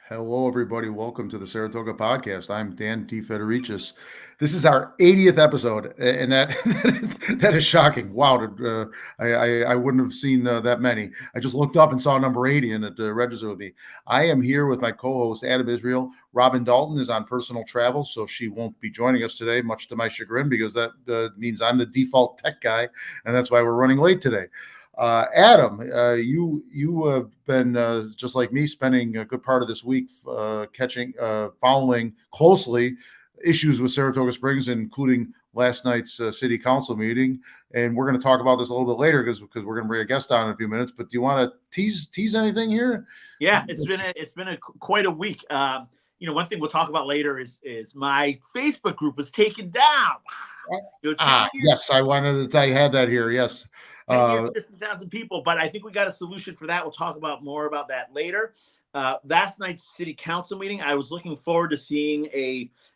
Hello, everybody. Welcome to the Saratoga podcast. I'm Dan D. Federicis. This is our 80th episode, and that that is shocking. Wow, I wouldn't have seen that many. I just looked up and saw number 80, and it registered with me. I am here with my co-host Adam Israel. Robin Dalton is on personal travel, so she won't be joining us today, much to my chagrin, because that means I'm the default tech guy, and that's why we're running late today. Adam, you have been just like me, spending a good part of this week following closely issues with Saratoga Springs, including last night's city council meeting. And we're going to talk about this a little bit later because we're going to bring a guest on in a few minutes. But do you want to tease anything here? Yeah, it's been quite a week. One thing we'll talk about later is my Facebook group was taken down. Yes, I had that here. Yes. 50,000 people, but I think we got a solution for that. We'll talk about more about that later. Last night's city council meeting, I was looking forward to seeing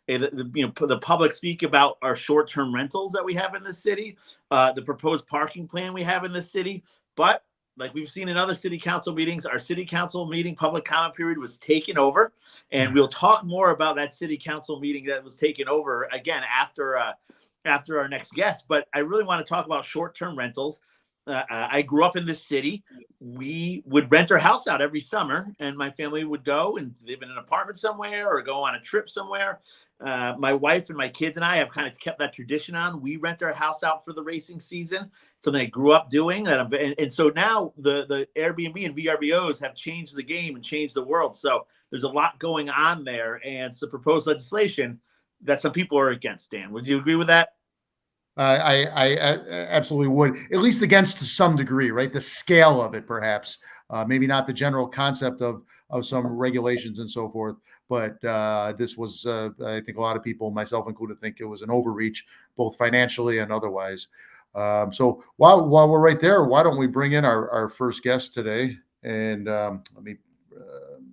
the public speak about our short-term rentals that we have in the city, the proposed parking plan we have in the city. But like we've seen in other city council meetings, our city council meeting public comment period was taken over, and we'll talk more about that city council meeting that was taken over again after our next guest. But I really want to talk about short-term rentals. I grew up in this city. We would rent our house out every summer, and my family would go and live in an apartment somewhere or go on a trip somewhere. My wife and my kids and I have kind of kept that tradition on. We rent our house out for the racing season, something I grew up doing. And so now the Airbnb and VRBOs have changed the game and changed the world. So there's a lot going on there, and it's the proposed legislation that some people are against. Dan, would you agree with that? I absolutely would, at least against to some degree, right? The scale of it, perhaps, maybe not the general concept of some regulations and so forth. But this was, I think, a lot of people, myself included, think it was an overreach, both financially and otherwise. So while we're right there, why don't we bring in our first guest today? And let me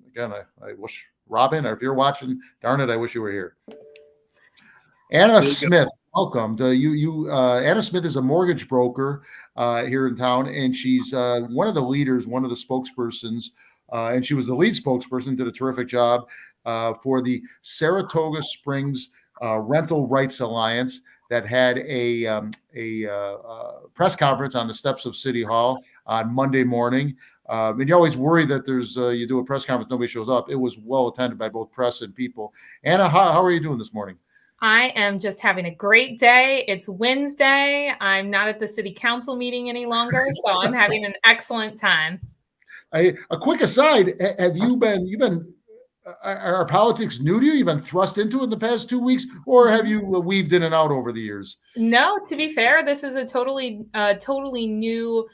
again, I wish Robin, or if you're watching, darn it, I wish you were here. Anna Smith. Welcome. Anna Smith is a mortgage broker here in town, and she's one of the leaders, one of the spokespersons, and she was the lead spokesperson, did a terrific job for the Saratoga Springs Rental Rights Alliance that had a press conference on the steps of City Hall on Monday morning. And you always worry that you do a press conference, nobody shows up. It was well attended by both press and people. Anna, how are you doing this morning? I am just having a great day. It's Wednesday. I'm not at the city council meeting any longer, so I'm having an excellent time. A quick aside, have you been, are politics new to you? You've been thrust into it in the past 2 weeks, or have you weaved in and out over the years? No, to be fair, this is a totally new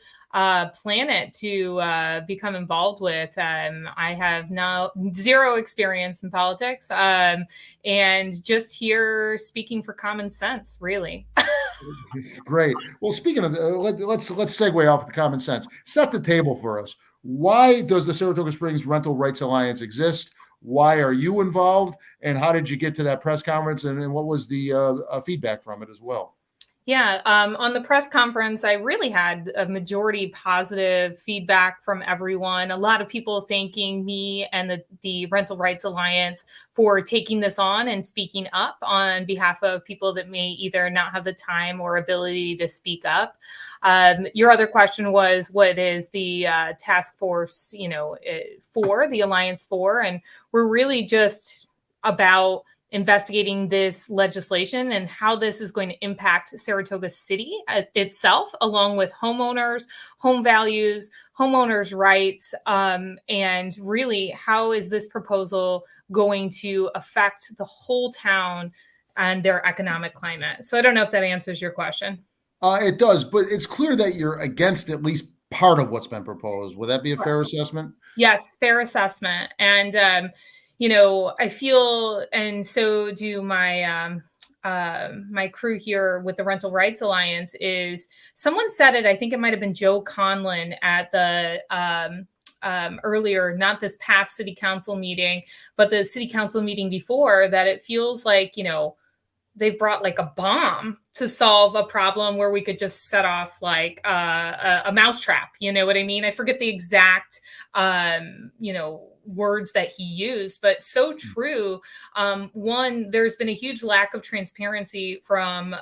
planet to become involved with. I have now zero experience in politics, and just here speaking for common sense, really. Great. Well, speaking of, let's segue off the common sense. Set the table for us. Why does the Saratoga Springs Rental Rights Alliance exist? Why are you involved? And how did you get to that press conference? And what was the feedback from it as well? Yeah, on the press conference, I really had a majority positive feedback from everyone. A lot of people thanking me and the Rental Rights Alliance for taking this on and speaking up on behalf of people that may either not have the time or ability to speak up. Your other question was, what is the task force, for the Alliance for? And we're really just about investigating this legislation and how this is going to impact Saratoga City itself, along with homeowners, home values, homeowners' rights, and really how is this proposal going to affect the whole town and their economic climate. So I don't know if that answers your question. It does, but it's clear that you're against at least part of what's been proposed. Would that be a fair assessment? Yes, fair assessment. And I feel, and so do my my crew here with the Rental Rights Alliance, is someone said it, I think it might have been Joe Conlon at the earlier, not this past city council meeting, but the city council meeting before, that it feels like, they've brought like a bomb to solve a problem where we could just set off like a mousetrap. You know what I mean? I forget the exact, words that he used, but so true. One, there's been a huge lack of transparency from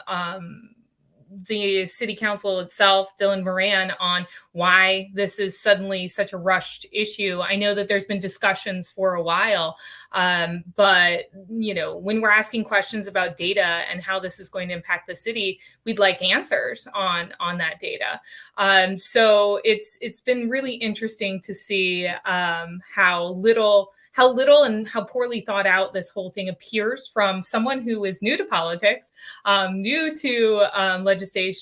the city council itself, Dylan Moran, on why this is suddenly such a rushed issue. I know that there's been discussions for a while, but when we're asking questions about data and how this is going to impact the city, we'd like answers on that data. So it's been really interesting to see how little and how poorly thought out this whole thing appears from someone who is new to politics, new to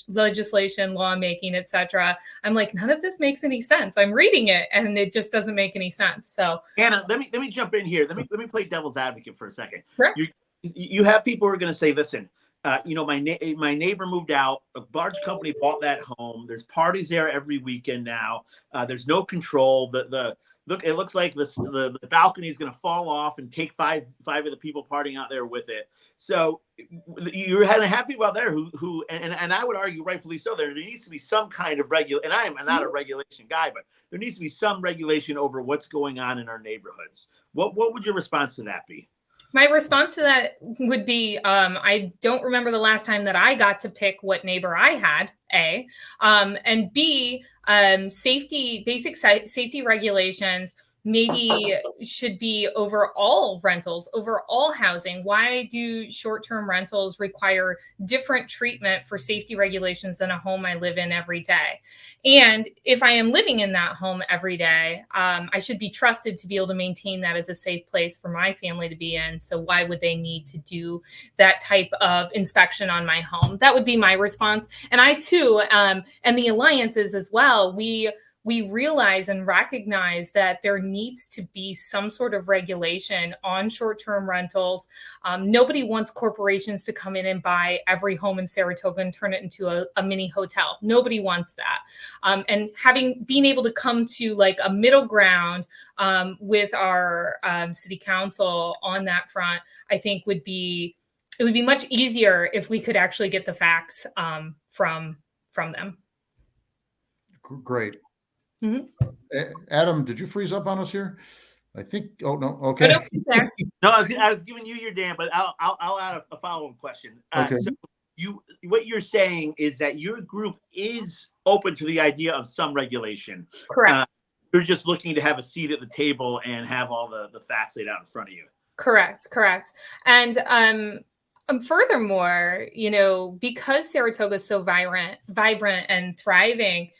legislation, lawmaking, etc. I'm like, none of this makes any sense. I'm reading it and it just doesn't make any sense. So Anna, let me jump in here. Let me play devil's advocate for a second. Sure. You have people who are going to say, listen, my neighbor moved out. A large company bought that home. There's parties there every weekend now. There's no control. It looks like the balcony is going to fall off and take five of the people partying out there with it. So you're having people out there who and I would argue rightfully so. There needs to be some kind of and I am not a regulation guy, but there needs to be some regulation over what's going on in our neighborhoods. What would your response to that be? My response to that would be, I don't remember the last time that I got to pick what neighbor I had, A, and B, basic safety regulations maybe should be over all rentals, over all housing. Why do short-term rentals require different treatment for safety regulations than a home I live in every day? And if I am living in that home every day, I should be trusted to be able to maintain that as a safe place for my family to be in. So why would they need to do that type of inspection on my home? That would be my response. And I too, and the alliances as well, we realize and recognize that there needs to be some sort of regulation on short-term rentals. Nobody wants corporations to come in and buy every home in Saratoga and turn it into a mini hotel. Nobody wants that. And being able to come to like a middle ground with our city council on that front, I think it would be much easier if we could actually get the facts from them. Great. Mm-hmm. Adam, did you freeze up on us here? I think. Oh no. Okay. No, I was giving you your Dan, but I'll add a follow-up question. Okay. So what you're saying is that your group is open to the idea of some regulation. Correct. You're just looking to have a seat at the table and have all the facts laid out in front of you. Correct. And furthermore, because Saratoga is so vibrant and thriving,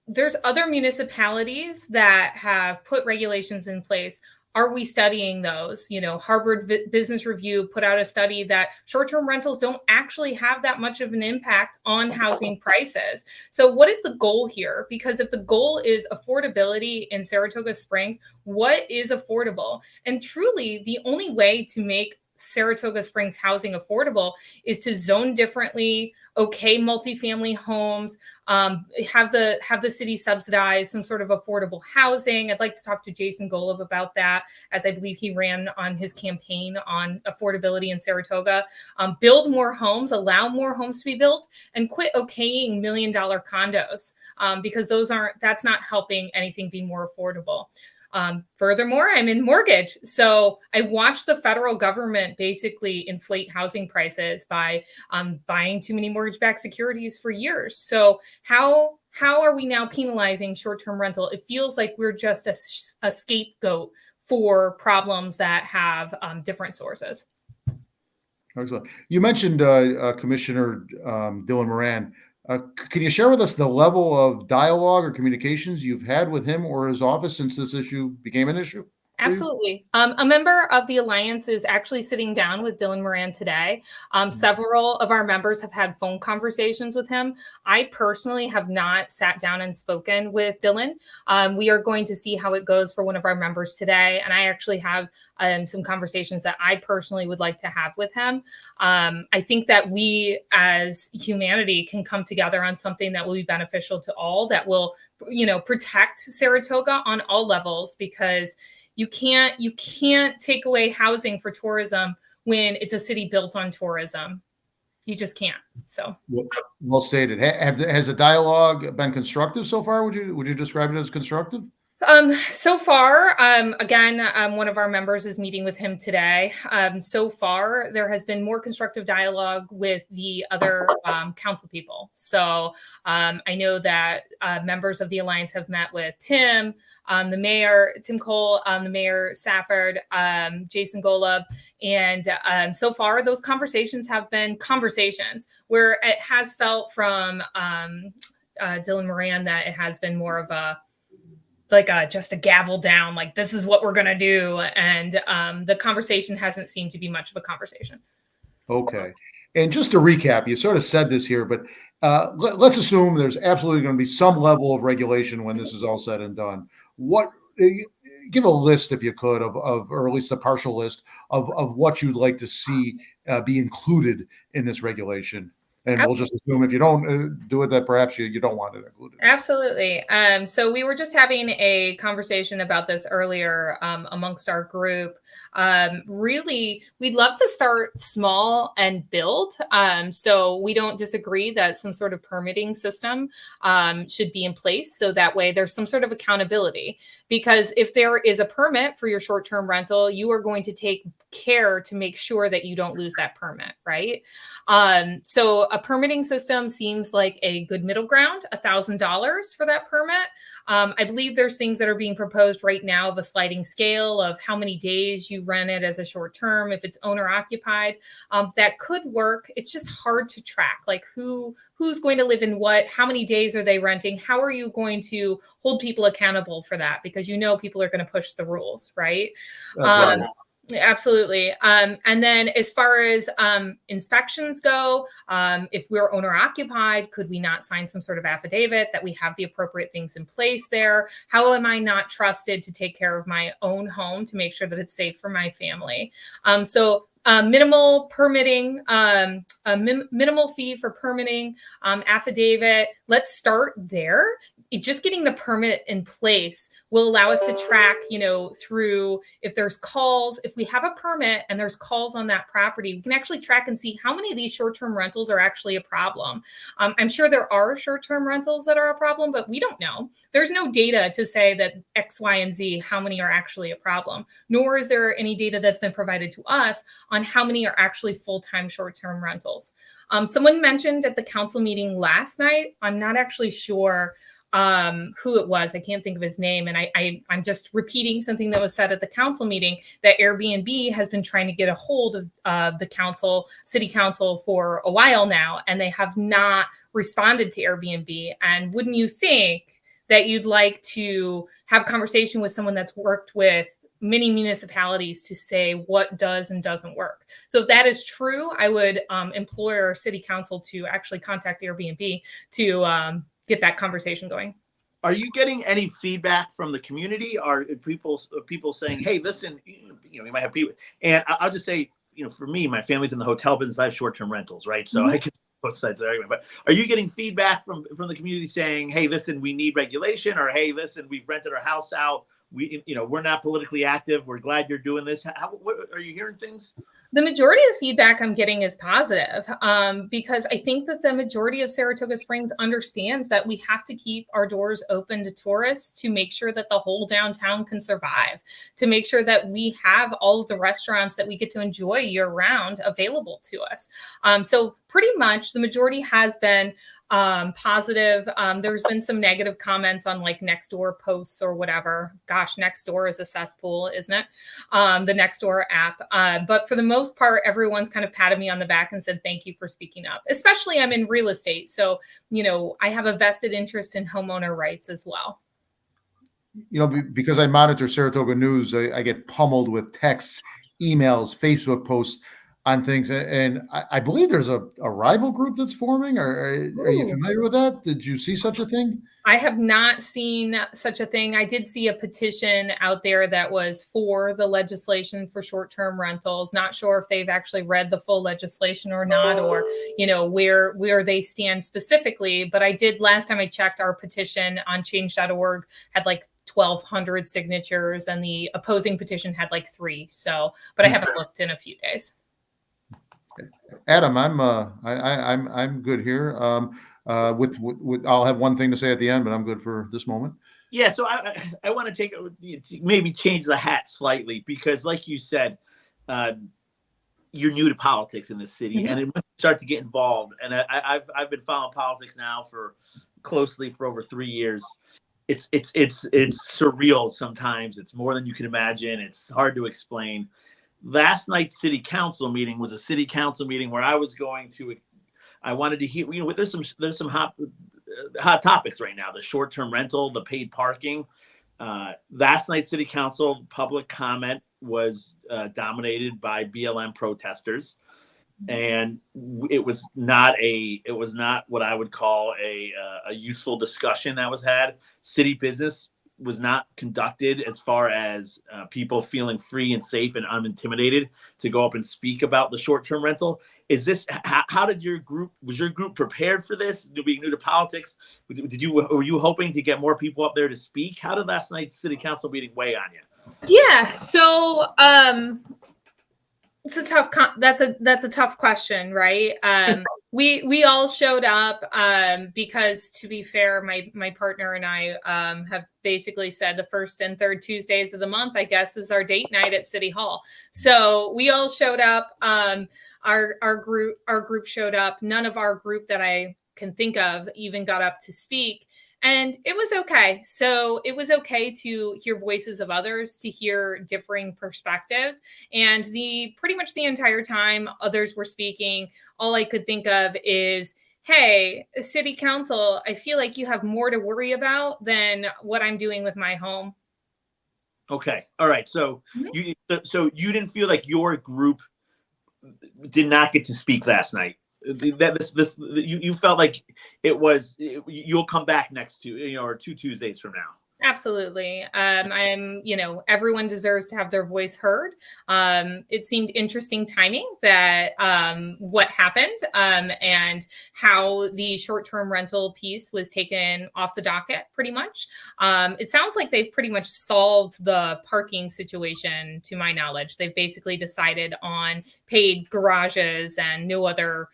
there's other municipalities that have put regulations in place. Are we studying those? Harvard Business Review put out a study that short-term rentals don't actually have that much of an impact on housing prices. So what is the goal here? Because if the goal is affordability in Saratoga Springs, what is affordable? And truly, the only way to make Saratoga Springs housing affordable is to zone differently, okay multifamily homes, have the city subsidize some sort of affordable housing. I'd like to talk to Jason Golub about that, as I believe he ran on his campaign on affordability in Saratoga. Build more homes, allow more homes to be built, and quit okaying $1 million condos because that's not helping anything be more affordable. Furthermore, I'm in mortgage. So I watched the federal government basically inflate housing prices by buying too many mortgage-backed securities for years. So how are we now penalizing short-term rental? It feels like we're just a scapegoat for problems that have different sources. Excellent. You mentioned Commissioner Dylan Moran. Can you share with us the level of dialogue or communications you've had with him or his office since this issue became an issue? Absolutely. A member of the Alliance is actually sitting down with Dylan Moran today. Several of our members have had phone conversations with him. I personally have not sat down and spoken with Dylan. We are going to see how it goes for one of our members today. And I actually have some conversations that I personally would like to have with him. I think that we as humanity can come together on something that will be beneficial to all, that will, protect Saratoga on all levels, because you can't take away housing for tourism when it's a city built on tourism. You just can't. So Well stated. Has the dialogue been constructive so far? Would you describe it as constructive? So far, again, one of our members is meeting with him today. So far, there has been more constructive dialogue with the other council people. So I know that members of the Alliance have met with Tim, the mayor, Tim Cole, the mayor Safford, Jason Golub. And so far, those conversations have been conversations where it has felt from Dylan Moran that it has been more of a just a gavel down, like this is what we're going to do. And the conversation hasn't seemed to be much of a conversation. Okay. And just to recap, you sort of said this here, but let's assume there's absolutely going to be some level of regulation when this is all said and done. Give a list, if you could, of or at least a partial list of what you'd like to see be included in this regulation. And We'll just assume if you don't do it, that perhaps you don't want it included. Absolutely. So we were just having a conversation about this earlier amongst our group. Really, we'd love to start small and build. So we don't disagree that some sort of permitting system should be in place. So that way there's some sort of accountability. Because if there is a permit for your short-term rental, you are going to take care to make sure that you don't lose that permit, right? So a permitting system seems like a good middle ground, $1,000 for that permit. I believe there's things that are being proposed right now of a sliding scale of how many days you rent it as a short term, if it's owner occupied. That could work. It's just hard to track, like who's going to live in what, how many days are they renting? How are you going to hold people accountable for that? Because people are going to push the rules, right? Right. Absolutely. And then as far as inspections go, if we're owner occupied, could we not sign some sort of affidavit that we have the appropriate things in place there? How am I not trusted to take care of my own home to make sure that it's safe for my family? Minimal permitting, minimal fee for permitting, affidavit. Let's start there. Just getting the permit in place will allow us to track, through if there's calls, if we have a permit and there's calls on that property, we can actually track and see how many of these short-term rentals are actually a problem. I'm sure there are short-term rentals that are a problem, but we don't know. There's no data to say that X, Y, and Z, how many are actually a problem, nor is there any data that's been provided to us on how many are actually full-time short-term rentals. Someone mentioned at the council meeting last night, I'm not actually sure who it was. I can't think of his name. And I'm just repeating something that was said at the council meeting, that Airbnb has been trying to get a hold of the city council for a while now, and they have not responded to Airbnb. And wouldn't you think that you'd like to have conversation with someone that's worked with many municipalities to say what does and doesn't work? So if that is true, I would implore our city council to actually contact Airbnb to get that conversation going. Are you getting any feedback from the community? Are people saying, hey, listen, you might have people, and I'll just say, for me, my family's in the hotel business. I have short-term rentals, right? So I can both sides of the argument. But are you getting feedback from the community saying, hey, listen, we need regulation, or hey, listen, we've rented our house out. We're not politically active. We're glad you're doing this. What, are you hearing things? The majority of the feedback I'm getting is positive, because I think that the majority of Saratoga Springs understands that we have to keep our doors open to tourists to make sure that the whole downtown can survive, to make sure that we have all of the restaurants that we get to enjoy year round available to us. So pretty much the majority has been positive. There's been some negative comments on like Nextdoor posts or whatever. Gosh, Nextdoor is a cesspool, isn't it? The Nextdoor app. But for the most part, everyone's kind of patted me on the back and said, thank you for speaking up. Especially I'm in real estate. So, I have a vested interest in homeowner rights as well. Because I monitor Saratoga news, I get pummeled with texts, emails, Facebook posts on things. And I believe there's a rival group that's forming. Are you familiar with that? Did you see such a thing? I have not seen such a thing. I did see a petition out there that was for the legislation for short-term rentals. Not sure if they've actually read the full legislation or not, or, where they stand specifically. But I did, last time I checked, our petition on change.org had like 1,200 signatures, and the opposing petition had like 3. So, but I haven't looked in a few days. Adam, I'm good here. With I'll have one thing to say at the end, but I'm good for this moment. Yeah, so I want to maybe change the hat slightly because, like you said, uh, you're new to politics in this city, and then when you start to get involved, and I've been following politics now for closely for over 3 years. It's surreal sometimes. It's more than you can imagine. It's hard to explain. Last night's city council meeting was a city council meeting where I wanted to hear. There's some hot topics right now: the short-term rental, the paid parking. Last night's city council public comment was dominated by BLM protesters, and it was not what I would call a useful discussion that was had. City business was not conducted as far as people feeling free and safe and unintimidated to go up and speak about the short-term rental. Is this how did was your group prepared for this? Being new to politics, were you hoping to get more people up there to speak? How did last night's city council meeting weigh on you? Yeah, so it's a tough that's a tough question, right? We all showed up because, to be fair, my partner and I have basically said the first and third Tuesdays of the month, I guess, is our date night at City Hall. So we all showed up. Our group showed up. None of our group that I can think of even got up to speak. And it was okay. So it was okay to hear voices of others, to hear differing perspectives. And pretty much the entire time others were speaking, all I could think of is, hey, city council, I feel like you have more to worry about than what I'm doing with my home. Okay. All right. So you didn't feel like your group did not get to speak last night. You felt like you'll come back next or 2 Tuesdays from now. Absolutely. Everyone deserves to have their voice heard. It seemed interesting timing that what happened and how the short-term rental piece was taken off the docket pretty much. It sounds like they've pretty much solved the parking situation, to my knowledge. They've basically decided on paid garages and no other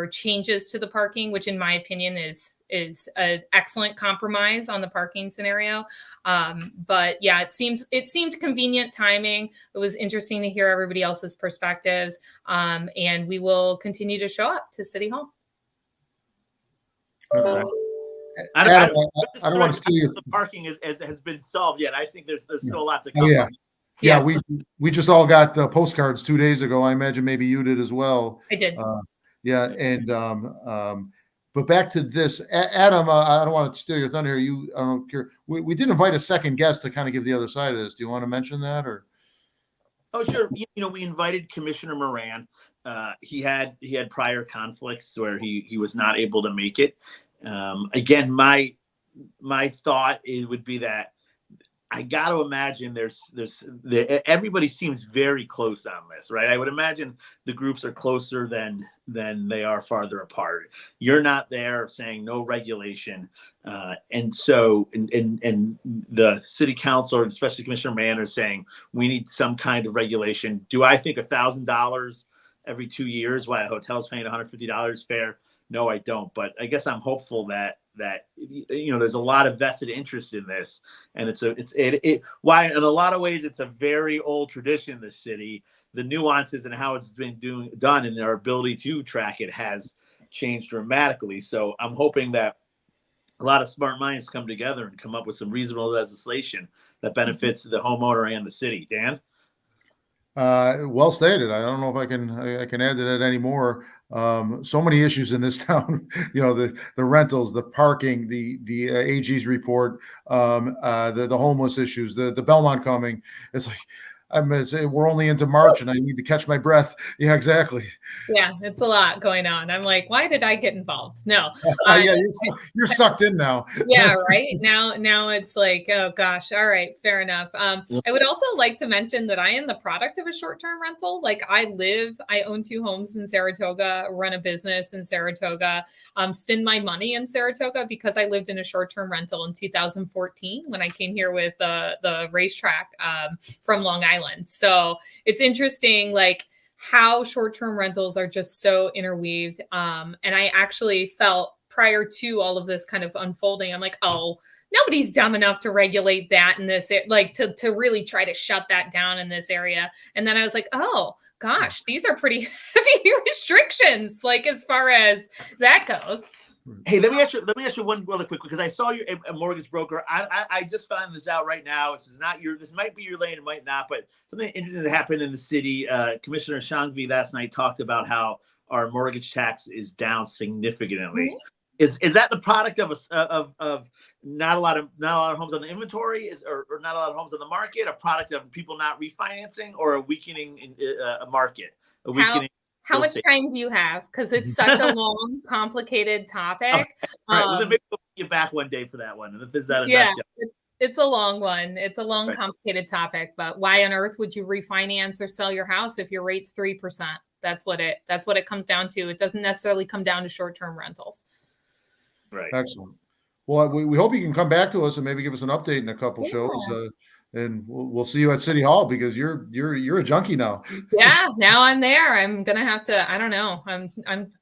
changes to the parking, which in my opinion is an excellent compromise on the parking scenario. But yeah, it seemed convenient timing. It was interesting to hear everybody else's perspectives. And we will continue to show up to City Hall. Okay. I don't want to steal your. The parking has been solved yet. I think there's still a lot to come. Oh, yeah. We just all got postcards 2 days ago. I imagine maybe you did as well. I did. Yeah, and but back to this, Adam. I don't want to steal your thunder here. I don't care. We did invite a second guest to kind of give the other side of this. Do you want to mention that, or? Oh, sure. We invited Commissioner Moran. He had prior conflicts where he was not able to make it. Again, my thought would be that I got to imagine everybody seems very close on this, right? I would imagine the groups are closer than they are farther apart. You're not there saying no regulation, and so and the city council, especially Commissioner Mann, are saying we need some kind of regulation. Do I think $1,000 every 2 years while a hotel's paying $150 fair? No, I don't. But I guess I'm hopeful that there's a lot of vested interest in this, and why in a lot of ways it's a very old tradition in the city. The nuances and how it's been done and our ability to track it has changed dramatically. So I'm hoping that a lot of smart minds come together and come up with some reasonable legislation that benefits the homeowner and the city. Dan? Well stated. I don't know if I can add to that anymore. So many issues in this town. The rentals, the parking, the AG's report, the homeless issues, the Belmont coming. It's like we're only into March and I need to catch my breath. Yeah, exactly. Yeah, it's a lot going on. I'm like, why did I get involved? No. Yeah, you're sucked in now. Yeah, right. Now it's like, oh gosh, all right, fair enough. I would also like to mention that I am the product of a short-term rental. Like I own 2 homes in Saratoga, run a business in Saratoga, spend my money in Saratoga because I lived in a short-term rental in 2014 when I came here with the racetrack from Long Island. So it's interesting, like how short-term rentals are just so interweaved. And I actually felt prior to all of this kind of unfolding, I'm like, oh, nobody's dumb enough to regulate that in this, like to really try to shut that down in this area. And then I was like, oh gosh, these are pretty heavy restrictions, like as far as that goes. Hey, let me ask you one really quick, because I saw you a mortgage broker. I just found this out right now. This might be your lane, it might not, but something interesting that happened in the city. Commissioner Shangvi last night talked about how our mortgage tax is down significantly. Mhm. Is that the product of not a lot of homes on the inventory, or not a lot of homes on the market, a product of people not refinancing, or a weakening market, a weakening? How much time do you have? Because it's such a long, complicated topic. Okay. All right. Well, then maybe we'll get back one day for that one. And if is that a Yeah, nutshell? it's a long one. It's a long, Right. complicated topic. But why on earth would you refinance or sell your house if your rate's 3%? That's what it comes down to. It doesn't necessarily come down to short-term rentals. Right. Excellent. Well, we hope you can come back to us and maybe give us an update in a couple shows. And we'll see you at City Hall, because you're a junkie now. Yeah, now I'm there. I'm gonna have to. I don't know.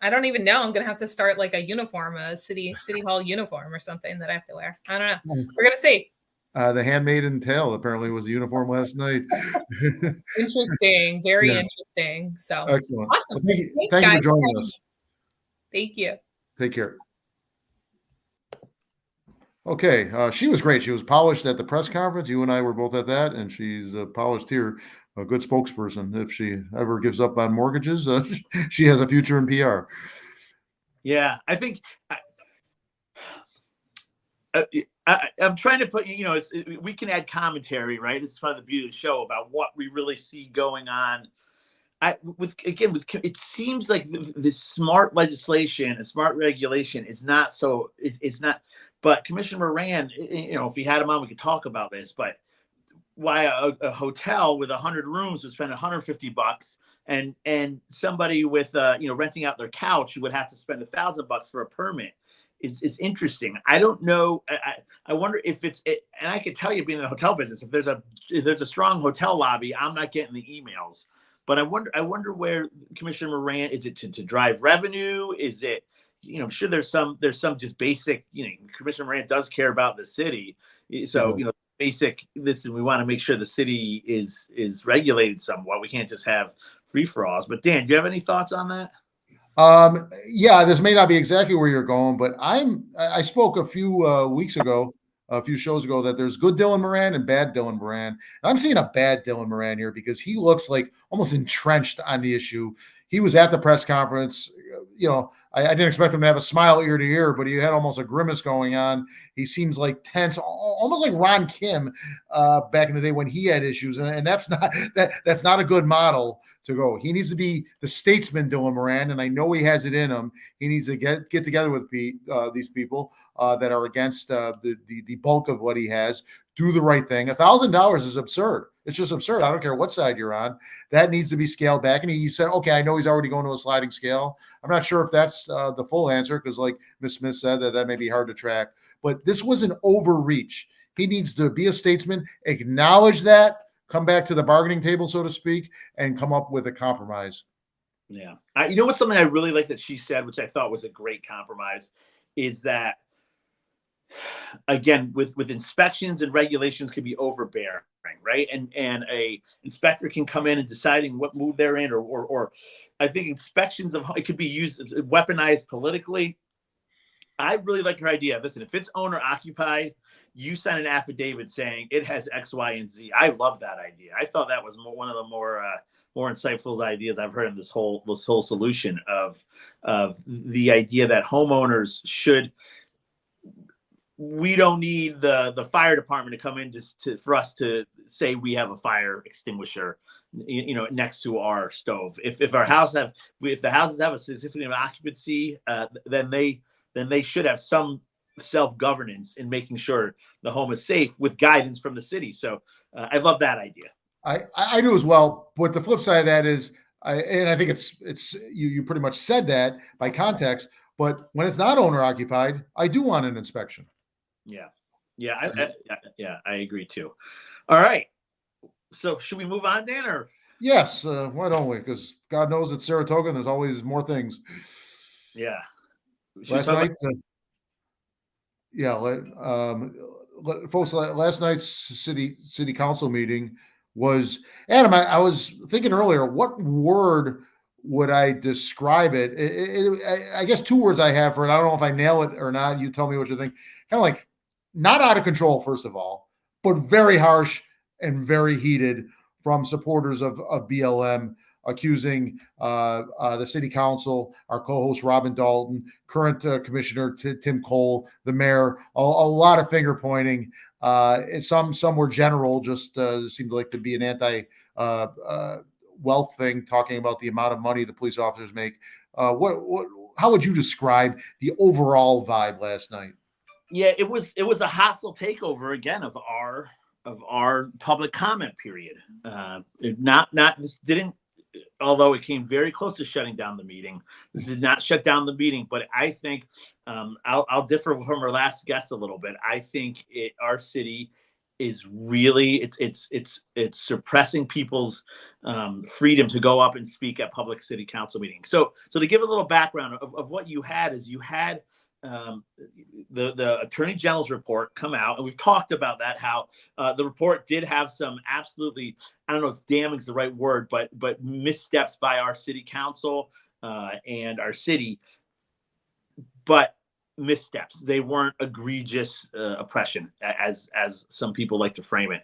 I don't even know. I'm gonna have to start like a uniform, a city hall uniform or something that I have to wear. I don't know. We're gonna see. The Handmaiden Tale apparently was the uniform last night. Interesting. Very Yeah. interesting. So Excellent. awesome. Well, Thanks, thank you for guys. joining us. Thank you. Take care. Okay, she was great. She was polished at the press conference. You and I were both at that, and she's polished here. A good spokesperson. If she ever gives up on mortgages, she has a future in PR. Yeah, I think I'm trying to put, we can add commentary, right? This is part of the beauty of the show about what we really see going on. It seems like this smart legislation and smart regulation is not so. It's not. But Commissioner Moran, if we had him on, we could talk about this. But why a hotel with 100 rooms would spend $150, and somebody with renting out their couch would have to spend $1,000 for a permit is interesting. I don't know. I wonder if and I could tell you, being in the hotel business, if there's a strong hotel lobby, I'm not getting the emails. But I wonder where Commissioner Moran, is it to drive revenue? Is it, I'm sure there's some just basic, Commissioner Moran does care about the city. So, basic, listen, we want to make sure the city is regulated somewhat. We can't just have free-for-alls. But Dan, do you have any thoughts on that? Yeah, this may not be exactly where you're going, but I spoke a few shows ago, that there's good Dylan Moran and bad Dylan Moran. And I'm seeing a bad Dylan Moran here, because he looks like almost entrenched on the issue. He was at the press conference. I didn't expect him to have a smile ear to ear, but he had almost a grimace going on. He seems like tense, almost like Ron Kim back in the day when he had issues, and that's not a good model to go. He needs to be the statesman Dylan Moran, and I know he has it in him. He needs to get together with these people that are against the bulk of what he has. Do the right thing. $1,000 is absurd. It's just absurd. I don't care what side you're on. That needs to be scaled back. And he said, okay, I know he's already going to a sliding scale. I'm not sure if that's the full answer, because like Ms. Smith said, that may be hard to track. But this was an overreach. He needs to be a statesman, acknowledge that, come back to the bargaining table, so to speak, and come up with a compromise. Yeah. What's something I really like that she said, which I thought was a great compromise, is that, again, with inspections and regulations can be overbearing, right? And a inspector can come in and deciding what move they're in, or I think inspections it could be used, weaponized politically. I really like her idea. Listen, if it's owner occupied, you sign an affidavit saying it has X, Y, and Z. I love that idea. I thought that was one of the more insightful ideas I've heard in this whole solution of the idea that homeowners should. We don't need the fire department to come in for us to say we have a fire extinguisher, next to our stove. If the houses have a certificate of occupancy, then they should have some self-governance in making sure the home is safe with guidance from the city. So I love that idea. I do as well. But the flip side of that is, and I think it's you pretty much said that by context. But when it's not owner occupied, I do want an inspection. Yeah, I agree too. All right. So should we move on, Dan, or? Yes, why don't we? Because God knows at Saratoga, there's always more things. Yeah. Should we Last talk about night, yeah, folks, last night's city council meeting was, Adam, I was thinking earlier, what word would I describe it? I guess two words I have for it. I don't know if I nail it or not. You tell me what you think. Kind of like not out of control, first of all, but very harsh and very heated from supporters of BLM, accusing the city council, our co-host Robin Dalton, current commissioner Tim Cole, the mayor, a lot of finger pointing. Some were general, just seemed like to be an anti wealth thing, talking about the amount of money the police officers make. What how would you describe the overall vibe last night? Yeah, it was a hostile takeover again of our public comment period. Not this didn't, although it came very close to shutting down the meeting. This did not shut down the meeting, but I think I'll differ from our last guest a little bit. I think our city is really it's suppressing people's freedom to go up and speak at public city council meetings. So to give a little background of what you had is you had um, the attorney general's report come out, and we've talked about that, how the report did have some absolutely, I don't know if damning is the right word, but missteps by our city council and our city, but missteps. They weren't egregious oppression, as some people like to frame it.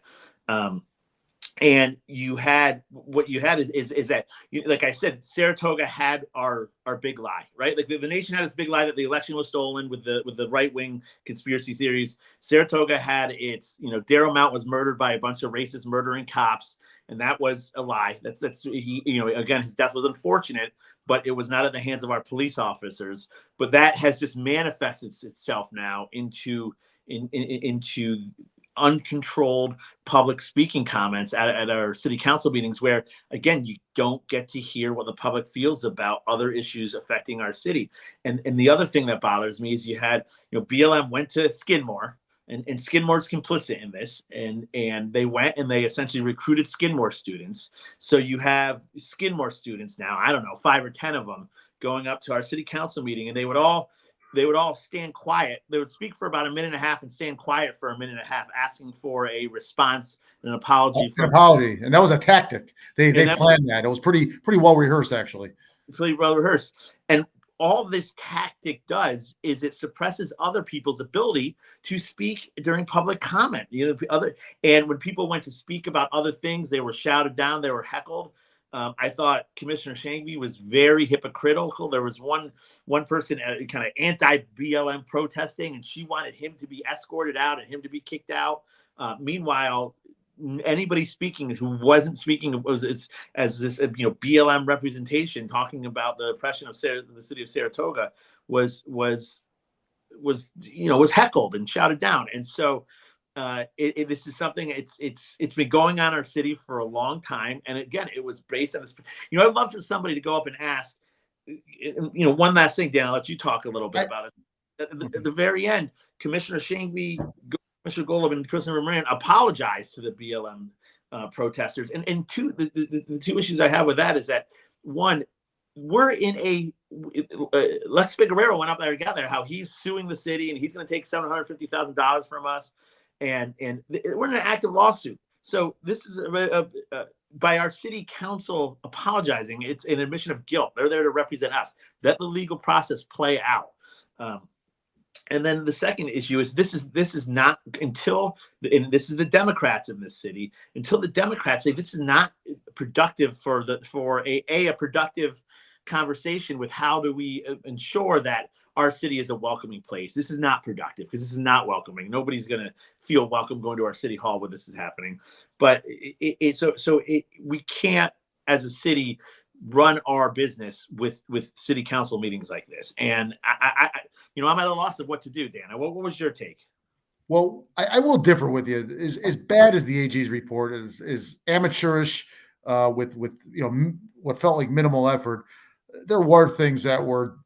And what you had is that, like I said, Saratoga had our big lie, right? Like the nation had its big lie that the election was stolen with the right wing conspiracy theories. Saratoga had its, Darryl Mount was murdered by a bunch of racist murdering cops, and that was a lie. That's he, again, his death was unfortunate, but it was not at the hands of our police officers. But that has just manifested itself now into uncontrolled public speaking comments at our city council meetings, where again, you don't get to hear what the public feels about other issues affecting our city. And the other thing that bothers me is you had, BLM went to Skidmore, and Skidmore's complicit in this, and they went and they essentially recruited Skidmore students. So you have Skidmore students now, I don't know, 5 or 10 of them, going up to our city council meeting, and they would all stand quiet. They would speak for about a minute and a half and stand quiet for a minute and a half, asking for a response, an apology. And that was a tactic. They planned that. It was pretty well rehearsed, actually. Pretty well rehearsed. And all this tactic does is it suppresses other people's ability to speak during public comment. And when people went to speak about other things, they were shouted down, they were heckled. I thought Commissioner Shangbee was very hypocritical. There was one person kind of anti-BLM protesting, and she wanted him to be escorted out and him to be kicked out. Meanwhile, anybody speaking who wasn't speaking as this BLM representation, talking about the oppression of the city of Saratoga, was heckled and shouted down. And so this is something, it's been going on in our city for a long time. And again, it was based on this. I'd love for somebody to go up and ask, one last thing, Dan, I'll let you talk a little bit about it. At the very end, Commissioner Shangbee, Commissioner Golub, and Christopher Moran apologized to the BLM protesters. And the two issues I have with that is that, one, we're in Lex Figueroa went up there together, how he's suing the city and he's going to take $750,000 from us. And we're in an active lawsuit. So this is by our city council apologizing. It's an admission of guilt. They're there to represent us. Let the legal process play out. And then the second issue is this is not until, and this is the Democrats in this city, until the Democrats say this is not productive for a productive conversation with how do we ensure that our city is a welcoming place. This is not productive because this is not welcoming. Nobody's going to feel welcome going to our city hall when this is happening. But we can't, as a city, run our business with city council meetings like this. And I'm at a loss of what to do, Dan. What was your take? Well, I will differ with you. As bad as the AG's report is amateurish, with what felt like minimal effort, there were things that were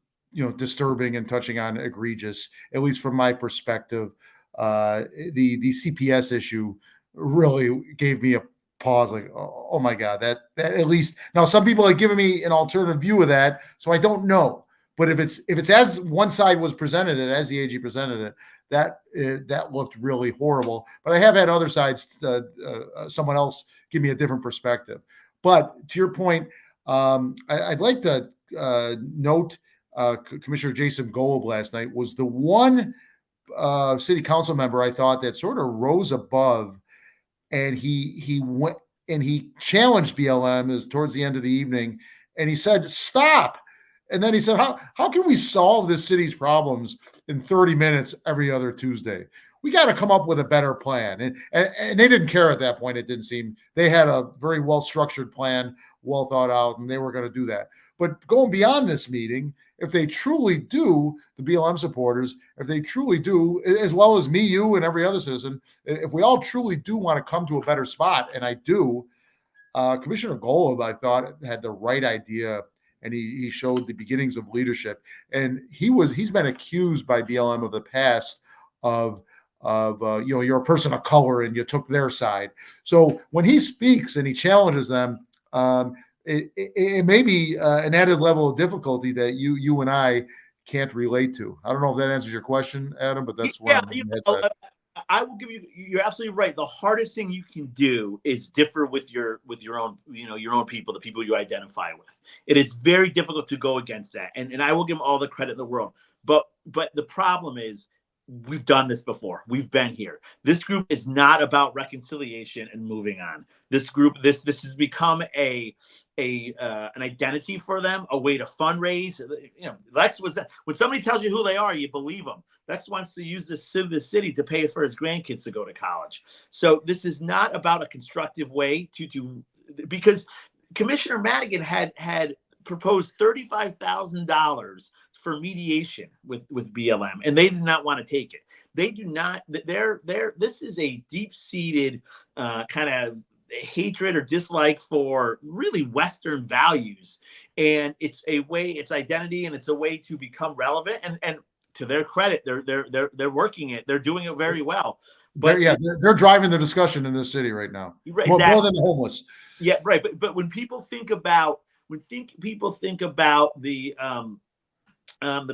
disturbing and touching on egregious, at least from my perspective. The CPS issue really gave me a pause, like, oh my God, that at least now some people have given me an alternative view of that, so I don't know. But if it's as one side was presented it, as the AG presented it, that looked really horrible. But I have had other sides, someone else give me a different perspective. But to your point, I'd like to note Commissioner Jason Golub last night was the one city council member I thought that sort of rose above, and he went and he challenged BLM towards the end of the evening, and he said, "Stop." And then he said, how can we solve this city's problems in 30 minutes every other Tuesday? We got to come up with a better plan. And they didn't care at that point. It didn't seem they had a very well-structured plan, well thought out, and they were going to do that. But going beyond this meeting, if they truly do, the BLM supporters, if they truly do, as well as me, you, and every other citizen, if we all truly do want to come to a better spot, and I do, Commissioner Golub, I thought, had the right idea, and he showed the beginnings of leadership. And he's been accused by BLM of the past of you're a person of color and you took their side. So when he speaks and he challenges them, it may be an added level of difficulty that you and I can't relate to. I don't know if that answers your question, Adam, but that's where I will give you. You're absolutely right. The hardest thing you can do is differ with your own, your own people, the people you identify with. It is very difficult to go against that, and I will give them all the credit in the world. But the problem is, we've done this before. We've been here. This group is not about reconciliation and moving on. This group, this has become an identity for them, a way to fundraise. Lex was, when somebody tells you who they are, you believe them. Lex wants to use the city to pay for his grandkids to go to college. So this is not about a constructive way to because Commissioner Madigan had proposed $35,000 for mediation with BLM, and they did not want to take it. They do not. This is a deep-seated kind of hatred or dislike for really Western values, and it's identity, and it's a way to become relevant. And to their credit, they're working it. They're doing it very well. But they're driving the discussion in this city right now. Right, more exactly. than the homeless. Yeah, right. But when people think about the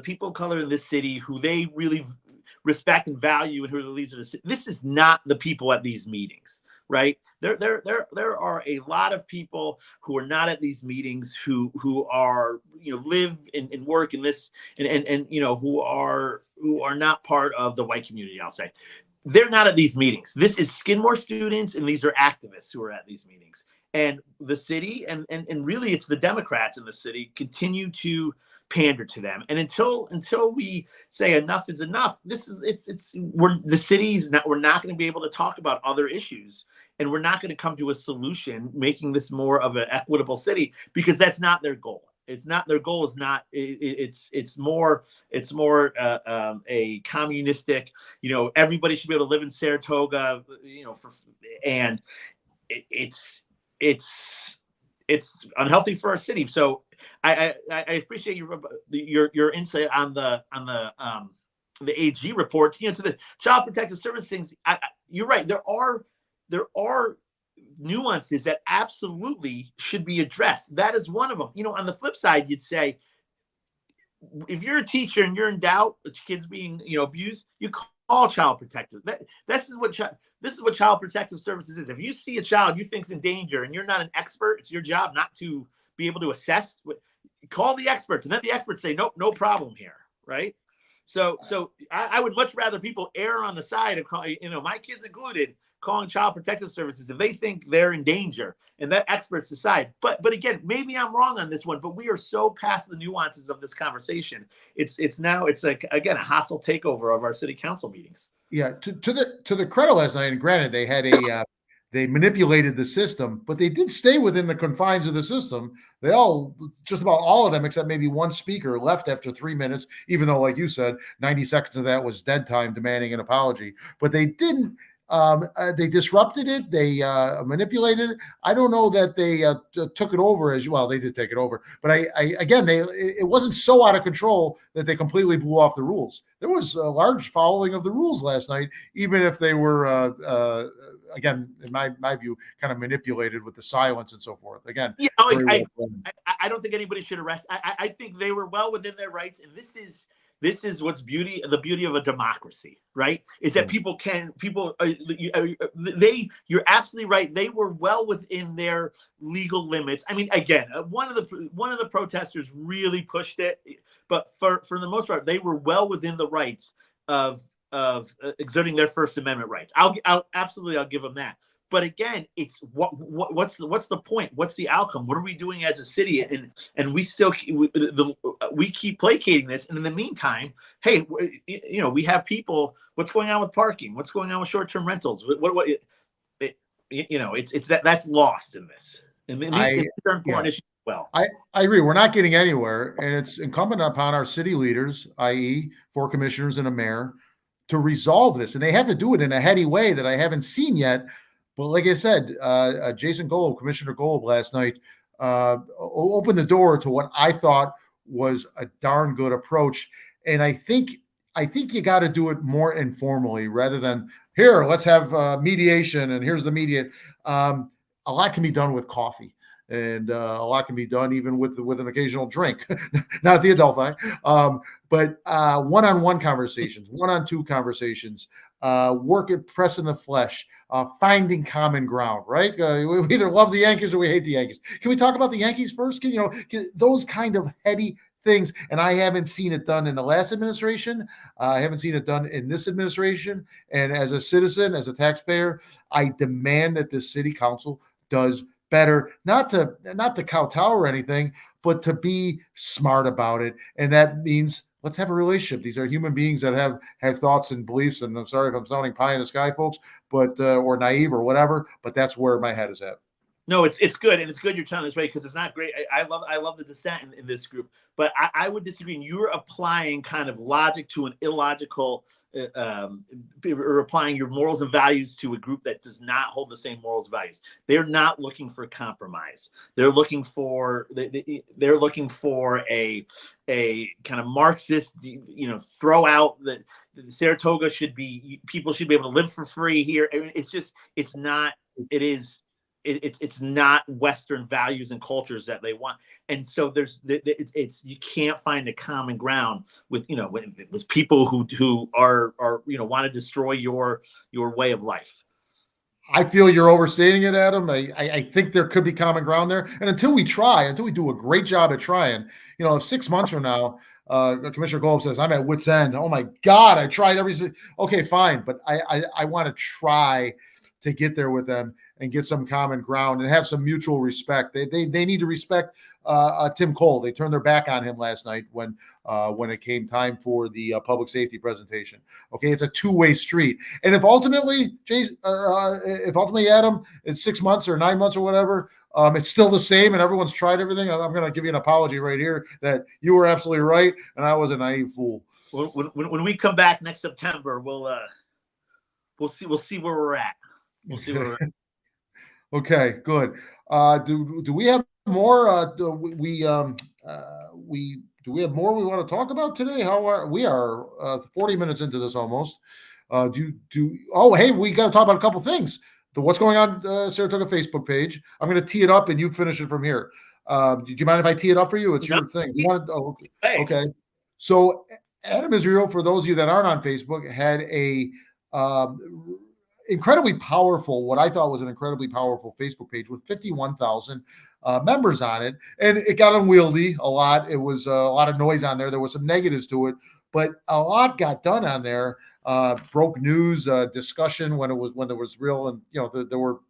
people of color in this city who they really respect and value and who are the leaders of the city, this is not the people at these meetings, right? There are a lot of people who are not at these meetings who are live and work in this and who are not part of the white community. I'll say they're not at these meetings. This is Skidmore students, and these are activists who are at these meetings. And the city and really it's the Democrats in the city continue to pander to them. And until we say enough is enough, we're not going to be able to talk about other issues, and we're not going to come to a solution making this more of an equitable city, because that's not their goal. It's not their goal. It's more a communistic. Everybody should be able to live in Saratoga. And it's unhealthy for our city. So I appreciate your insight on the AG report. To the Child Protective Service things. You're right. There are nuances that absolutely should be addressed. That is one of them. On the flip side, you'd say, if you're a teacher and you're in doubt that your kid's being abused, you call Child Protective. This is what Child Protective Services is. If you see a child you think's in danger and you're not an expert, it's your job not to be able to assess. Call the experts, and then the experts say, nope, no problem here, right? So I would much rather people err on the side of calling, my kids included, calling Child Protective Services if they think they're in danger, and that experts decide. But again, maybe I'm wrong on this one, but we are so past the nuances of this conversation. It's like, again, a hostile takeover of our city council meetings. Yeah, to the credit last night, and granted, they had they manipulated the system, but they did stay within the confines of the system. Just about all of them, except maybe one speaker, left after 3 minutes, even though, like you said, 90 seconds of that was dead time demanding an apology. But they didn't They disrupted it. They manipulated it. I don't know that they took it over as well. They did take it over, but it wasn't so out of control that they completely blew off the rules. There was a large following of the rules last night, even if they were, again, in my view, kind of manipulated with the silence and so forth. Again, yeah, I don't think anybody should arrest. I think they were well within their rights, and this is what's the beauty of a democracy, right? Is that you're absolutely right. They were well within their legal limits. I mean, again, one of the protesters really pushed it, but for the most part, they were well within the rights of exerting their First Amendment rights. I'll give them that. But again, it's what's the point? What's the outcome? What are we doing as a city? And we keep placating this. And in the meantime, hey, we have people. What's going on with parking? What's going on with short-term rentals? That's lost in this. And these are important issues as well. I agree. We're not getting anywhere, and it's incumbent upon our city leaders, i.e., 4 commissioners and a mayor, to resolve this. And they have to do it in a heady way that I haven't seen yet. But like I said, Commissioner Golub last night opened the door to what I thought was a darn good approach. And I think you got to do it more informally rather than here, let's have mediation and here's the mediate. A lot can be done with coffee. And a lot can be done even with an occasional drink, not the Adelphi, but one-on-one conversations, one-on-two conversations, work at pressing the flesh, finding common ground, right? We either love the Yankees or we hate the Yankees. Can we talk about the Yankees first? Those kind of heady things. And I haven't seen it done in the last administration. I haven't seen it done in this administration. And as a citizen, as a taxpayer, I demand that this city council does better, not to kowtow or anything, but to be smart about it. And that means let's have a relationship. These are human beings that have thoughts and beliefs. And I'm sorry if I'm sounding pie in the sky, folks, but or naive or whatever, but that's where my head is at. No, it's good, and it's good you're telling this way because it's not great. I love the dissent in this group, but I would disagree. And you're applying kind of logic to an illogical. Or applying your morals and values to a group that does not hold the same morals and values. They're not looking for compromise. They're looking for a kind of Marxist, throw out that Saratoga people should be able to live for free here. I mean, it's not Western values and cultures that they want. And so you can't find a common ground with people who are want to destroy your way of life. I feel you're overstating it, Adam. I think there could be common ground there. And until we do a great job at trying, if 6 months from now, Commissioner Golub says, I'm at wit's end. Oh my God, I tried everything. Okay, fine. But I want to try to get there with them and get some common ground and have some mutual respect. They need to respect Tim Cole. They turned their back on him last night when it came time for the public safety presentation. Okay, it's a two-way street. And if ultimately, Adam, it's 6 months or 9 months or whatever, it's still the same and everyone's tried everything, I'm going to give you an apology right here that you were absolutely right and I was a naive fool. When we come back next September, we'll see where we're at. We'll see where we're at. Okay, good. Do we have more? Do we have more we want to talk about today? We are 40 minutes into this almost. Hey, we got to talk about a couple things. What's going on Saratoga Facebook page? I'm going to tee it up and you finish it from here. Do you mind if I tee it up for you? It's your thing. You want to, okay. So Adam Israel, for those of you that aren't on Facebook, had a incredibly powerful, what I thought was an incredibly powerful Facebook page with 51,000 members on it. And it got unwieldy a lot. It was a lot of noise on there. There was some negatives to it, but a lot got done on there. Broke news, discussion when there was real, and there were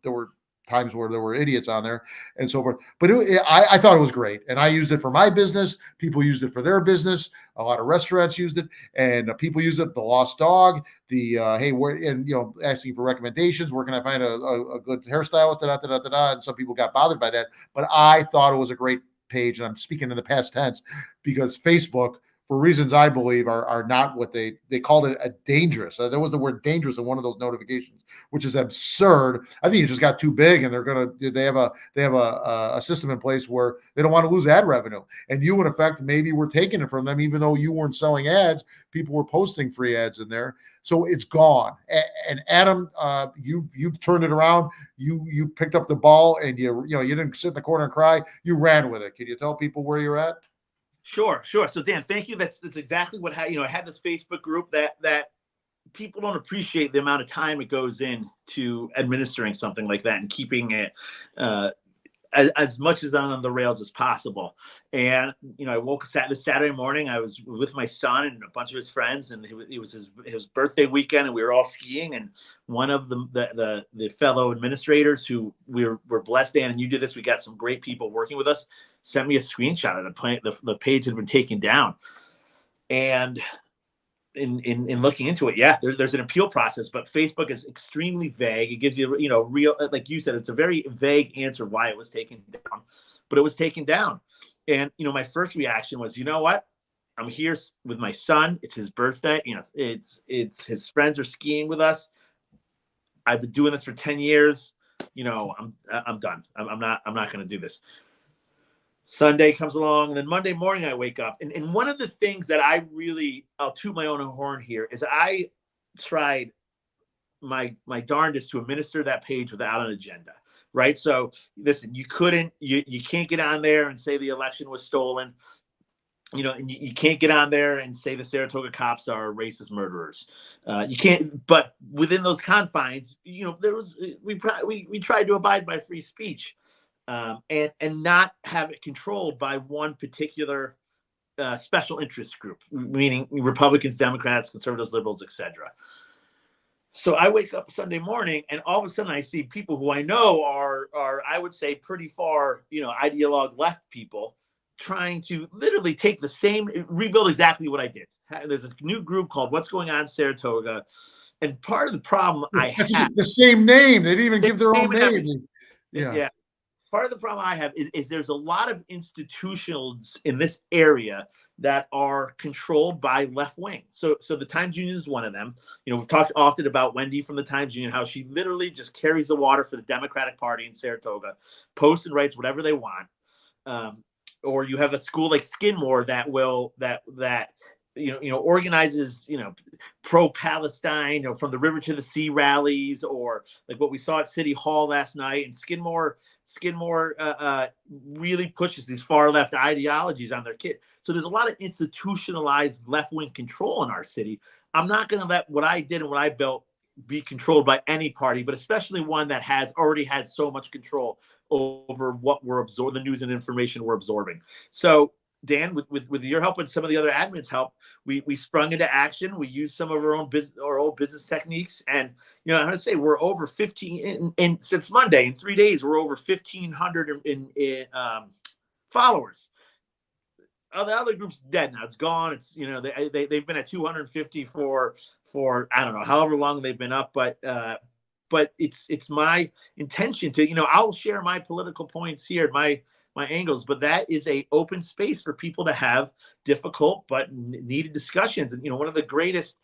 times where there were idiots on there and so forth. But I thought it was great. And I used it for my business. People used it for their business. A lot of restaurants used it and people used it. The lost dog, asking for recommendations. Where can I find a good hairstylist? And some people got bothered by that. But I thought it was a great page. And I'm speaking in the past tense because Facebook for reasons I believe are not what they called it a dangerous. There was the word dangerous in one of those notifications, which is absurd. I think it just got too big, and they have a system in place where they don't want to lose ad revenue, and you in effect maybe were taking it from them, even though you weren't selling ads. People were posting free ads in there, so it's gone. And Adam, you've turned it around. You picked up the ball, and you didn't sit in the corner and cry. You ran with it. Can you tell people where you're at? Sure. So Dan, thank you. That's exactly what I had this Facebook group that people don't appreciate the amount of time it goes in to administering something like that and keeping it as much as on the rails as possible. And I woke up this Saturday morning. I was with my son and a bunch of his friends, and it was his birthday weekend, and we were all skiing. And one of the fellow administrators who we're blessed, Dan, and you did this. We got some great people working with us. Sent me a screenshot of the page had been taken down, and in looking into it, there's an appeal process, but Facebook is extremely vague. It gives you, real, like you said, it's a very vague answer why it was taken down, but it was taken down. And, my first reaction was, you know what? I'm here with my son. It's his birthday. It's his friends are skiing with us. I've been doing this for 10 years. I'm done. I'm not going to do this. Sunday comes along, and then Monday morning I wake up. And one of the things that I'll toot my own horn here, is I tried my darndest to administer that page without an agenda, right? So listen, you can't get on there and say the election was stolen. And you can't get on there and say the Saratoga cops are racist murderers. You can't, but within those confines, we tried to abide by free speech. And not have it controlled by one particular special interest group, meaning Republicans, Democrats, conservatives, liberals, etc. So I wake up Sunday morning, and all of a sudden I see people who I know are I would say pretty far, ideologue left people, trying to literally take rebuild exactly what I did. There's a new group called What's Going On Saratoga, and part of the problem That's the same name. They didn't even give their own name. Yeah. Part of the problem I have is there's a lot of institutions in this area that are controlled by left wing. So the Times Union is one of them. We've talked often about Wendy from the Times Union, how she literally just carries the water for the Democratic Party in Saratoga, posts and writes whatever they want. Or you have a school like Skidmore that organizes, pro-Palestine, from the river to the sea rallies, or like what we saw at City Hall last night. And Skidmore really pushes these far left ideologies on their kids. So there's a lot of institutionalized left-wing control in our city. I'm not going to let what I did and what I built be controlled by any party, but especially one that already has so much control over what we're absorbing, the news and information we're absorbing. So Dan, with your help and some of the other admins' help, we sprung into action. We used some of our old business techniques, and I'm going to say we're over 15 and since Monday. In 3 days, we're over 1,500 in followers. The other group's dead now. It's gone. It's they've been at 250 for I don't know however long they've been up, but it's my intention to I'll share my political points here, my angles, but that is a open space for people to have difficult but needed discussions. And one of the greatest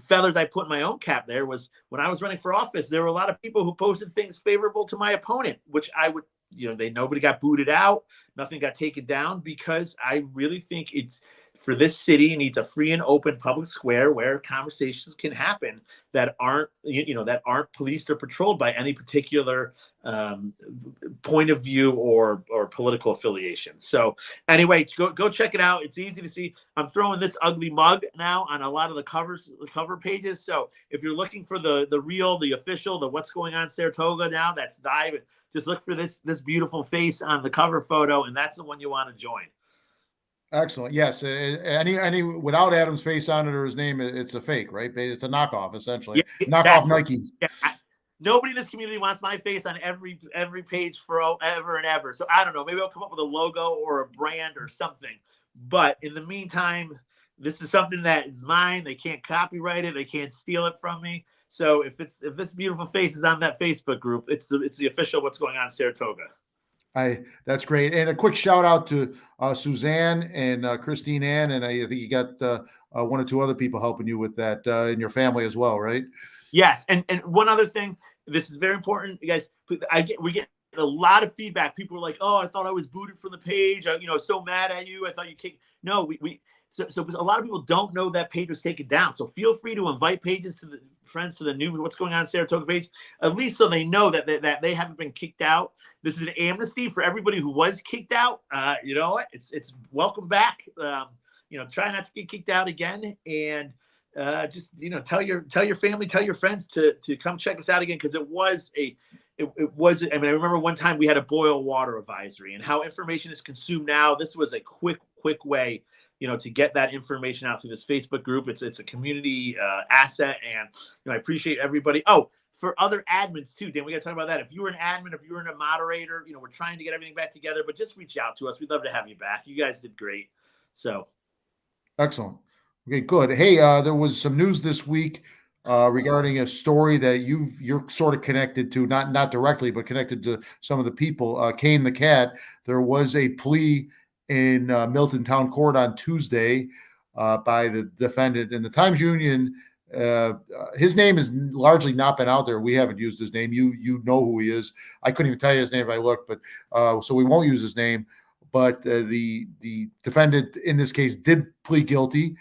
feathers I put in my own cap there was when I was running for office. There were a lot of people who posted things favorable to my opponent, which I would nobody got booted out, nothing got taken down, because I really think it's for this city needs a free and open public square where conversations can happen that aren't policed or patrolled by any particular point of view or political affiliation. So anyway, go check it out. It's easy to see. I'm throwing this ugly mug now on a lot of the cover pages. So if you're looking for the real, the official, the What's Going On Saratoga now, that's live. Just look for this beautiful face on the cover photo, and that's the one you want to join. Excellent. Yes. Any without Adam's face on it or his name, it's a fake, right? It's a knockoff, essentially. Yeah, knockoff Nikes. Yeah, nobody in this community wants my face on every page forever and ever. So I don't know. Maybe I'll come up with a logo or a brand or something. But in the meantime, this is something that is mine. They can't copyright it. They can't steal it from me. So if this beautiful face is on that Facebook group, it's the official What's Going On Saratoga. That's great. And a quick shout out to Suzanne and Christine Ann, and I think you got one or two other people helping you with that in your family as well, right? Yes, and one other thing, this is very important, you guys. We get a lot of feedback. People are like, "Oh, I thought I was booted from the page. So mad at you. I thought you kicked." No, so a lot of people don't know that page was taken down. So feel free to invite pages to the friends to the new what's going on Saratoga page, at least so they know that they haven't been kicked out. This is an amnesty for everybody who was kicked out. You know what? It's welcome back. Try not to get kicked out again, and just tell your family, tell your friends to come check us out again, because it was I remember one time we had a boil water advisory, and how information is consumed now. This was a quick way to get that information out through this Facebook group. It's a community asset, and I appreciate everybody. Oh, for other admins too, Dan, we got to talk about that. If you were an admin, if you were a moderator, we're trying to get everything back together, but just reach out to us. We'd love to have you back. You guys did great. So excellent. Okay, good. Hey, there was some news this week regarding a story that you're sort of connected to, not directly, but connected to some of the people. Kane the cat. There was a plea in Milton Town Court on Tuesday by the defendant, and the Times Union. His name has largely not been out there. We haven't used his name. You know who he is. I couldn't even tell you his name if I looked, but so we won't use his name. But the defendant in this case did plead guilty.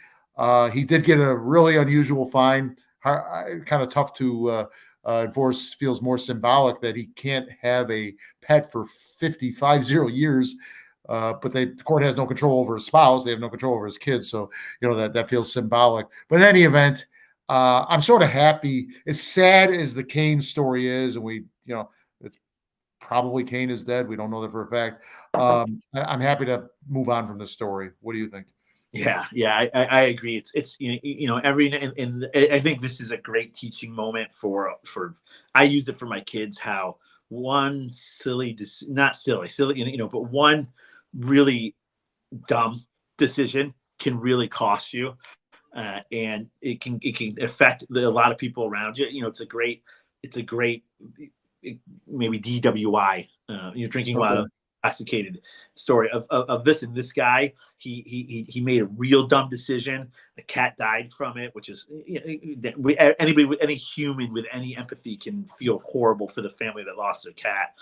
He did get a really unusual fine, kind of tough to enforce. Feels more symbolic that he can't have a pet for 55 years. But the court has no control over his spouse. They have no control over his kids. So, that feels symbolic. But in any event, I'm sort of happy. As sad as the Kane story is, and it's probably Kane is dead. We don't know that for a fact. I'm happy to move on from this story. What do you think? Yeah, I agree. It's and I think this is a great teaching moment for I used it for my kids, how one not silly, but one really dumb decision can really cost you, and it can affect a lot of people around you. It's a great maybe DWI. You're drinking a lot of intoxicated story of this, and this guy he made a real dumb decision. The cat died from it, which is anybody with any human with any empathy can feel horrible for the family that lost their cat.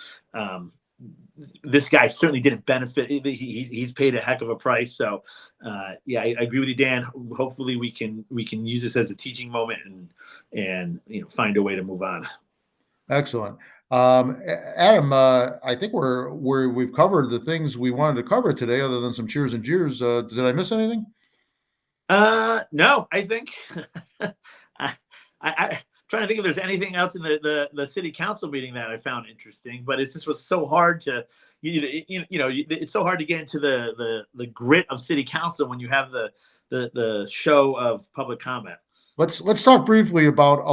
This guy certainly didn't benefit. He's paid a heck of a price. So I agree with you, Dan. Hopefully we can use this as a teaching moment and find a way to move on. Excellent. Adam, I think we've covered the things we wanted to cover today, other than some cheers and jeers. Did I miss anything? No, I think I trying to think if there's anything else in the city council meeting that I found interesting, but it just was so hard to, it's so hard to get into the grit of city council when you have the show of public comment. Let's talk briefly about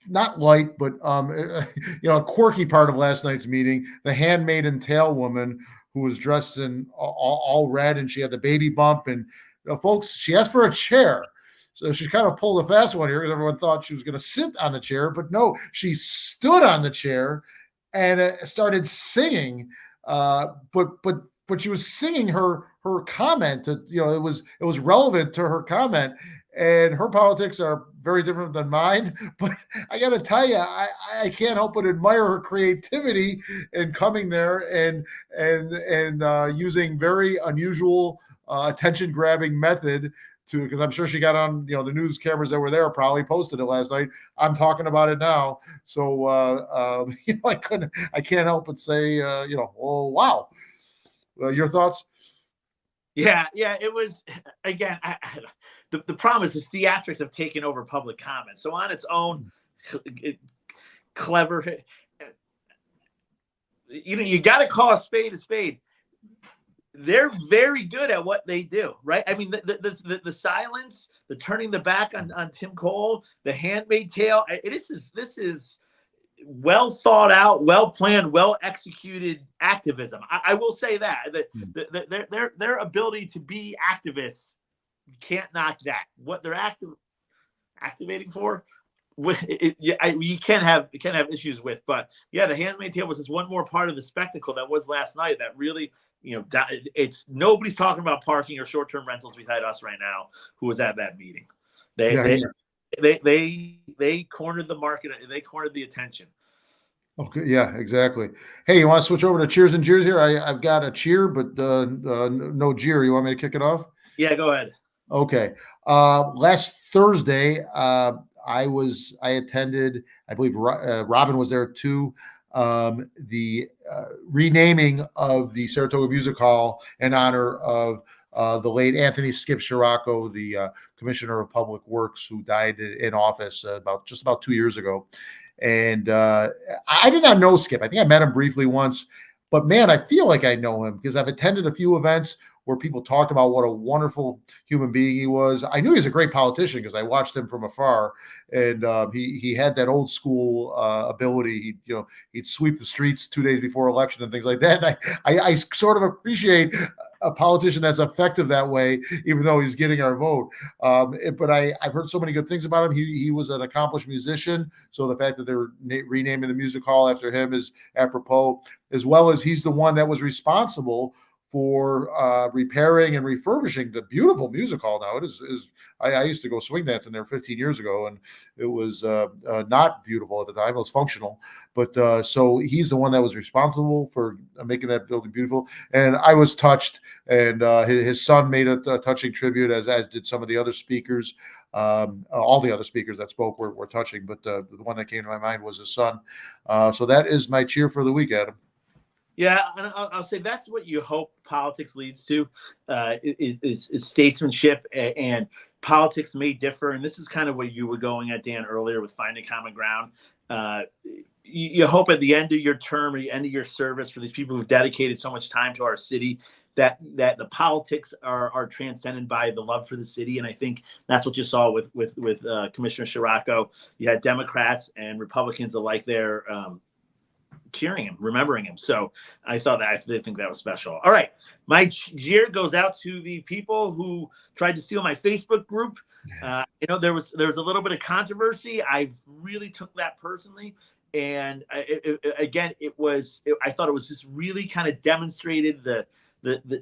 not light, but a quirky part of last night's meeting. The handmaiden tail woman who was dressed in all red, and she had the baby bump, and folks, she asked for a chair. So she kind of pulled a fast one here because everyone thought she was going to sit on the chair, but no, she stood on the chair and started singing. But she was singing her comment. It was relevant to her comment, and her politics are very different than mine. But I got to tell you, I can't help but admire her creativity in coming there and using very unusual attention grabbing method. Because I'm sure she got on, the news cameras that were there probably posted it last night. I'm talking about it now. So, I can't help but say, oh, wow. Your thoughts? Yeah. It was, again, the problem is the theatrics have taken over public comment. So on its own, clever, you got to call a spade a spade. They're very good at what they do, right? I mean, the silence, the turning the back on Tim Cole, the handmaid tale. This is well thought out, well planned, well executed activism. I will say that their ability to be activists, you can't knock that. What they're activating for, you can have issues with, but yeah, the handmade table was just one more part of the spectacle that was last night. That really, it's nobody's talking about parking or short-term rentals beside us right now. Who was at that meeting? They cornered the market. They cornered the attention. Okay, yeah, exactly. Hey, you want to switch over to cheers and jeers here? I've got a cheer, but no jeer. You want me to kick it off? Yeah, go ahead. Okay. Last Thursday, I attended, I believe Robin was there too, the renaming of the Saratoga Music Hall in honor of the late Anthony Skip Scirocco, the Commissioner of Public Works, who died in office just about 2 years ago. And I did not know Skip. I think I met him briefly once, but man, I feel like I know him because I've attended a few events where people talked about what a wonderful human being he was. I knew he was a great politician because I watched him from afar, and he had that old school ability. He'd sweep the streets 2 days before election and things like that. And I sort of appreciate a politician that's effective that way, even though he's getting our vote. But I've heard so many good things about him. He was an accomplished musician, so the fact that they're renaming the music hall after him is apropos, as well as he's the one that was responsible for repairing and refurbishing the beautiful music hall. Now it is I used to go swing dancing there 15 years ago, and it was not beautiful at the time. It was functional, but so he's the one that was responsible for making that building beautiful. And I was touched, and his son made a touching tribute, as did some of the other speakers. All the other speakers that spoke were touching, but the one that came to my mind was his son. So that is my cheer for the week, Adam. Yeah, and I'll say that's what you hope politics leads to, is statesmanship, and politics may differ. And this is kind of what you were going at, Dan, earlier with finding common ground. You hope at the end of your term or the end of your service, for these people who've dedicated so much time to our city, that the politics are transcended by the love for the city. And I think that's what you saw with Commissioner Scirocco. You had Democrats and Republicans alike there, cheering him, remembering him. So I think that was special. All right. My jeer goes out to the people who tried to steal my Facebook group. There was a little bit of controversy. I really took that personally. And I thought it was just really kind of demonstrated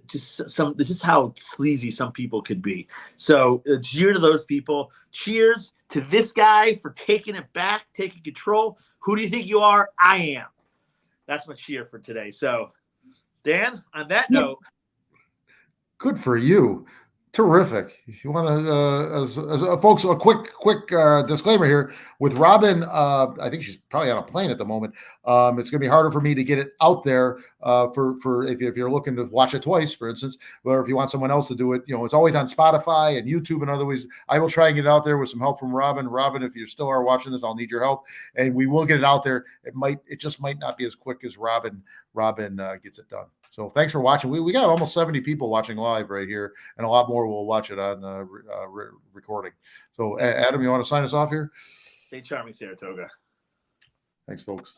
just how sleazy some people could be. So a cheer to those people. Cheers to this guy for taking it back, taking control. Who do you think you are? I am. That's my cheer for today. So, Dan, on that note. Good for you. Terrific. If you want to, folks, a quick disclaimer here with Robin. I think she's probably on a plane at the moment. It's going to be harder for me to get it out there for if you're looking to watch it twice, for instance, or if you want someone else to do it. It's always on Spotify and YouTube and other ways. I will try and get it out there with some help from Robin. Robin, if you still are watching this, I'll need your help, and we will get it out there. It just might not be as quick as Robin gets it done. So thanks for watching. We got almost 70 people watching live right here, and a lot more will watch it on recording. So Adam, you want to sign us off here? Stay charming, Saratoga. Thanks, folks.